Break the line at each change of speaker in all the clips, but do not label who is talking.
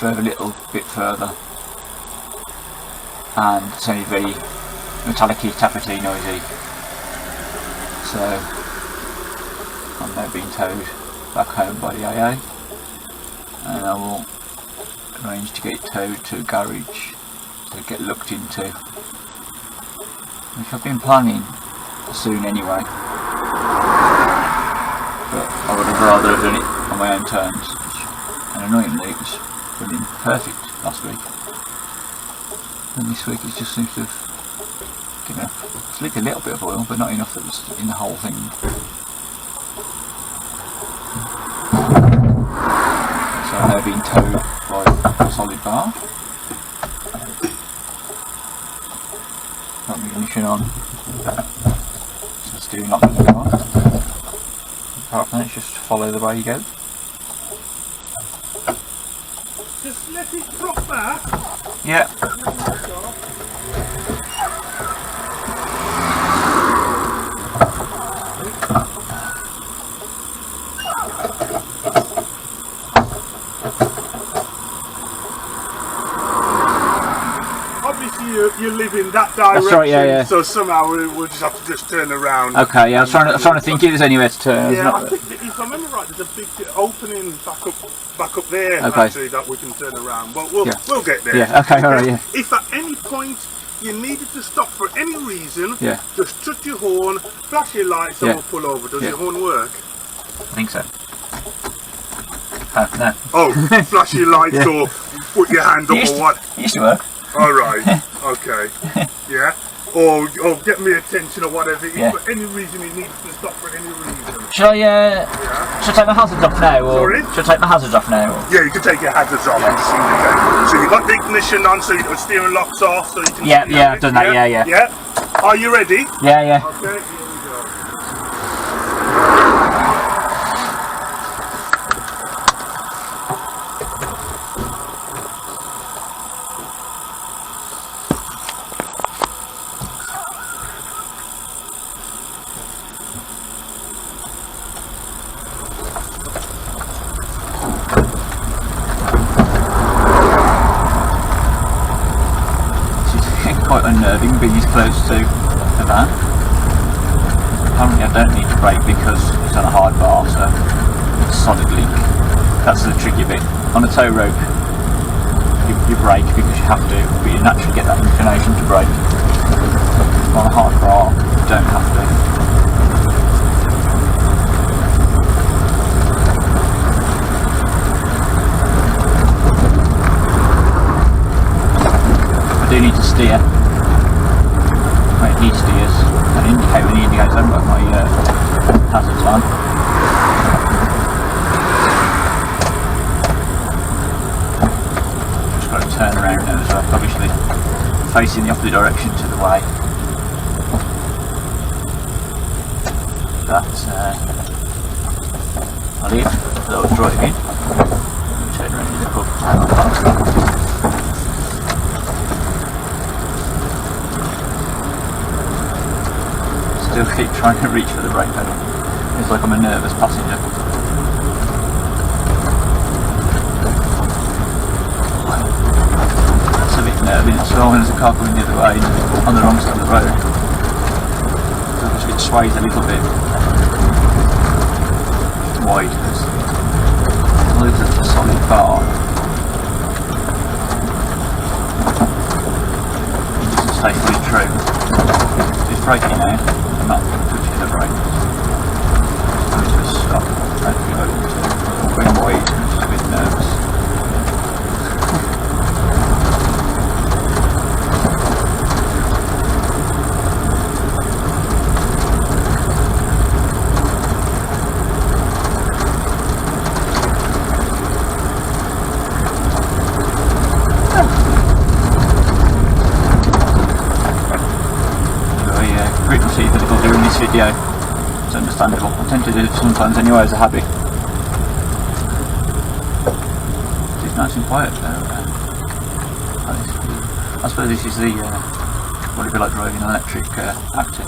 further, a little bit further, and it's only very metallic-y, tappety, noisy. So I'm now being towed back home by the AA, and I will arrange to get it towed to a garage to get looked into, which I've been planning soon anyway, but I would have rather have done it on my own terms, and annoyingly it was running perfect last week, and this week it just seems to have given up. It's leaked a little bit of oil, but not enough that was in the whole thing. So I'm now being towed by a solid bar. Got my ignition on, so it's doing locking the car. Apart from that, it's just follow the way you go.
Just let it drop back.
Yeah.
You live in that direction,
that's right, yeah.
So somehow we'll just have to just turn around.
Okay, yeah, I was trying to think if there's anywhere to turn.
Yeah, I think if I remember right, there's a big opening back up there,
okay,
actually, that we can turn around. But we'll get there.
Yeah, okay, alright, yeah.
If at any point you needed to stop for any reason,
yeah,
just touch your horn, flash your lights, and we'll pull over. Does your horn work?
I think so. No.
Oh, flash your lights or put your hand up or what?
It used to work.
Alright, okay. Yeah? Or get me attention or whatever. If for any reason you need to stop for any reason.
Should I take my hazards off now? Or
sorry?
Should I take my hazards off now? Or?
Yeah, you can take your hazards off and just indicate. So you've got the ignition on, so the steering lock's off, so you can
I've done that, yeah.
Yeah? Are you ready?
Yeah.
Okay, here we go.
Quite unnerving being this close to the van. Apparently I don't need to brake because it's on a hard bar, so it's a solid link. That's the tricky bit. On a tow rope you brake because you have to, but you naturally get that inclination to brake. On a hard bar you don't have to. I do need to steer. When he steers and indicate when he indicates. I haven't got my hazards on. Just got to turn around now as well, obviously facing the opposite direction to the way that I leave that I was driving. Turn around to the pub. Still keep trying to reach for the brake pedal. It's like I'm a nervous passenger. It's a bit nervy as well when there's a car coming the other way on the wrong side of the road. So obviously it sways a little bit wide because it's a solid bar. It doesn't stay fully true. It's braking now. I'm not touching the brakes. I'm just going to stop. Hopefully I won't going wide. I'm just a bit nervous. Video. It's understandable. I tend to do it sometimes anyway as a hobby. It's nice and quiet though. I suppose this is the what it'd be like driving an electric acty.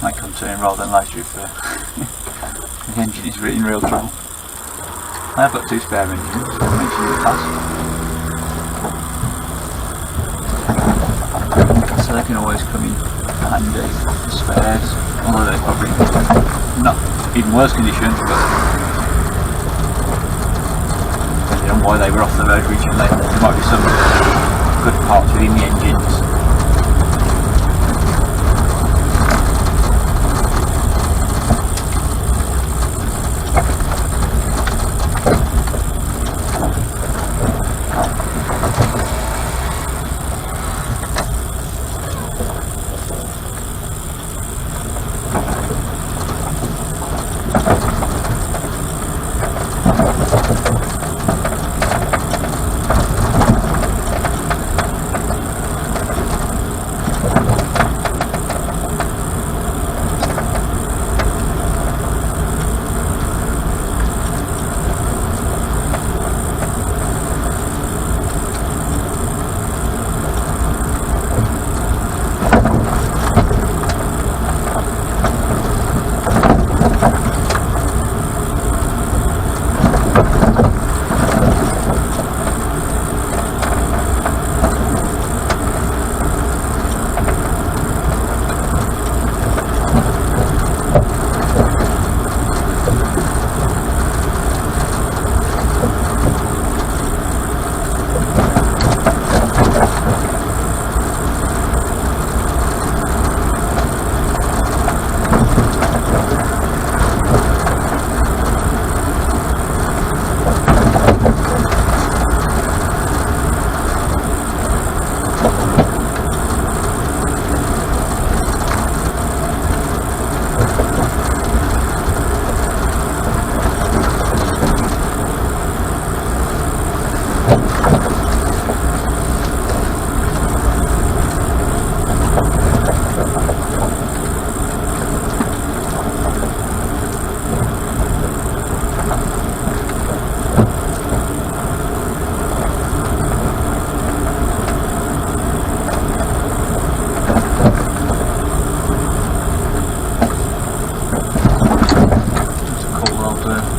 Might come to in rather than later if the engine is in real trouble. I have got 2 spare engines, I mentioned in the past. So they can always come in handy for spares, although they're probably not in worse condition, but depending on why they were off the road originally, there might be some good parts within the engines.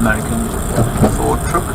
American Ford truck.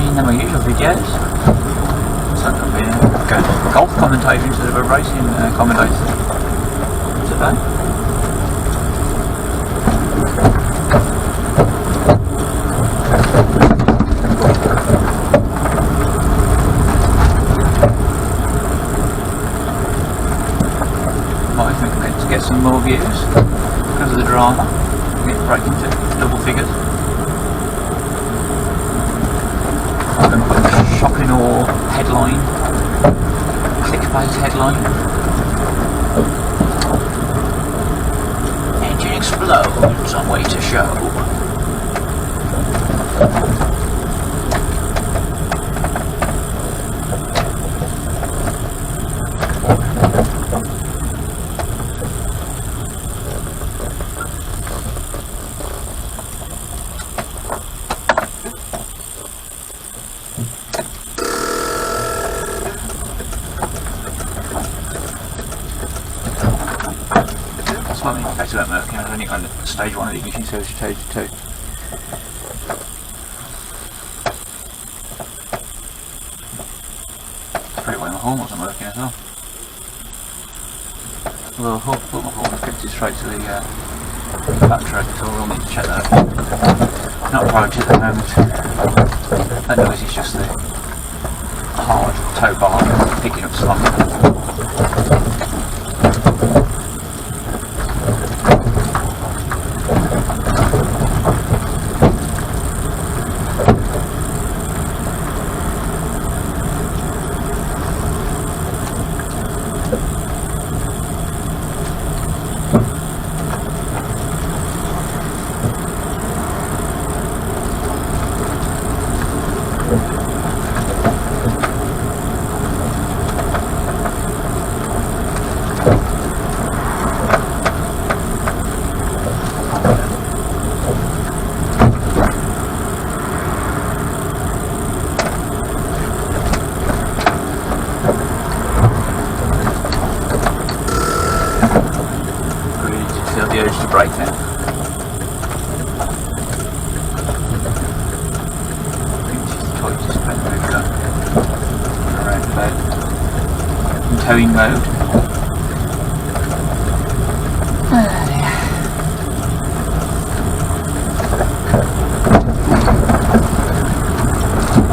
In my usual videos, so I'm being a golf commentator instead of a racing commentator today. Might think I'm going to get some more views because of the drama. Get break into double figures. I'm going to put a shocking or headline, clickbait headline. Engine explodes on way to show. Slightly better at working. I only got stage 1 of the ignition service, stage 2. Pretty well, my horn wasn't working as well. Although I thought my horn was connected straight to the battery, so we'll need to check that. Not a priority at the moment. That noise is just the hard tow bar picking up slump. brake now. I think she's the tightest bend we've done. Around about in towing mode. I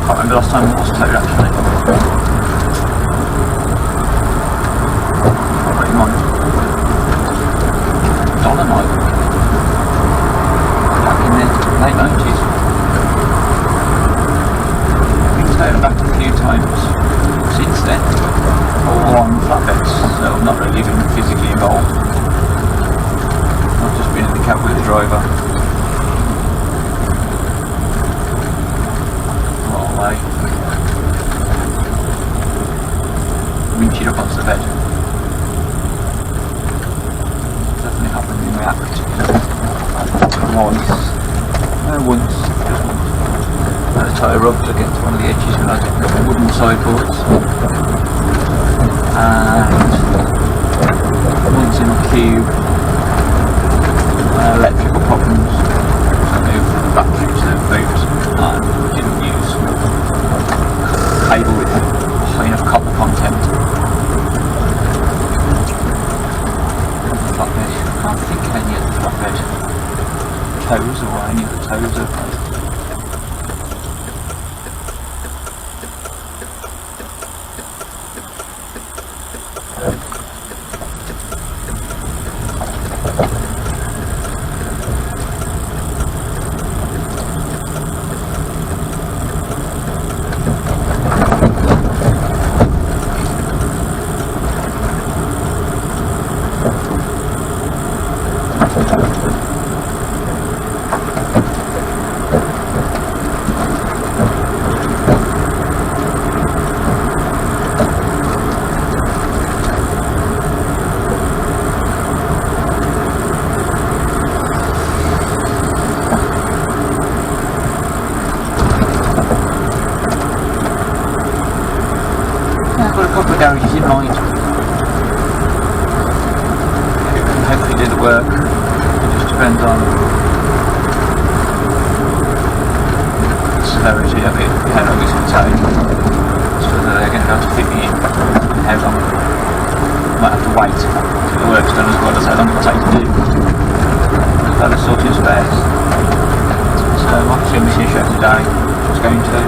can't remember last time it was towed actually. Dolomite back in the late 90s. Been towed back a few times since then, all on flatbeds, so I'm not really even physically involved. I've just been in the cab with the driver. All the way. Winch it up onto the bed. Happened in my acty once, just once. I had a tyre rubbed against one of the edges when I was getting the wooden sideboards, and once in a cube, electrical problems, so I moved the battery to the boot and didn't use cable with high enough copper content. I can't think of any of the flatbed toes or any of the toes of them. Garages in mind. Hopefully do the work. It just depends on the severity of it, how long it's going to take. So they're going to have to fit me in, how long. Might have to wait till the work's done as well as how long it'll take to do. I've got a sort of spares. So obviously I'm missing a show today. I was going to.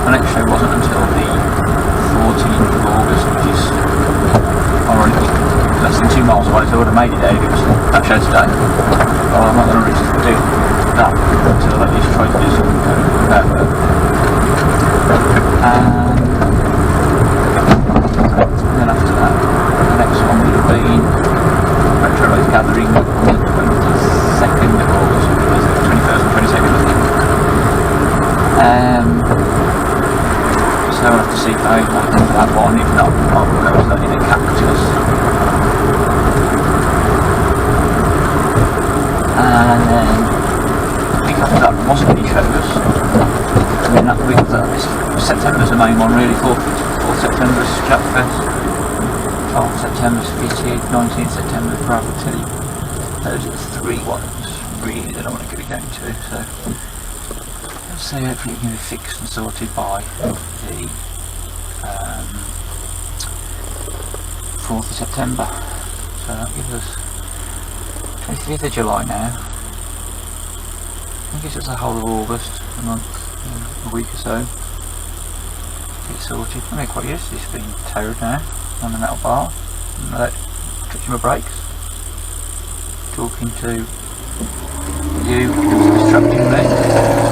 My next show wasn't until the 14th of August, which is ironically less than 2 miles away, so I would have made it there if it was that show today. Well, I'm not going to really do that until at least try to do some repair work. And then after that, the next one would have been Retro Race Gathering on the 22nd of August, which was the 21st and 22nd, I think. So I'll have to see if I like that one. If not, I'll go with that in a cactus. And then I think after that there wasn't any shows. I mean that week, September's the main one really, 4th September's Chatfest, 12th September's fitted, 19th September's Gravity. Those are the 3 ones really that I want to get it down to. So hopefully it can be fixed and sorted by the 4th of September. So that gives us 25th of July now. I guess it's the whole of August, a month, a week or so. Get sorted. I mean, quite used to this being towed now on the metal bar. I'm touching my brakes. Talking to you, who's distracting me.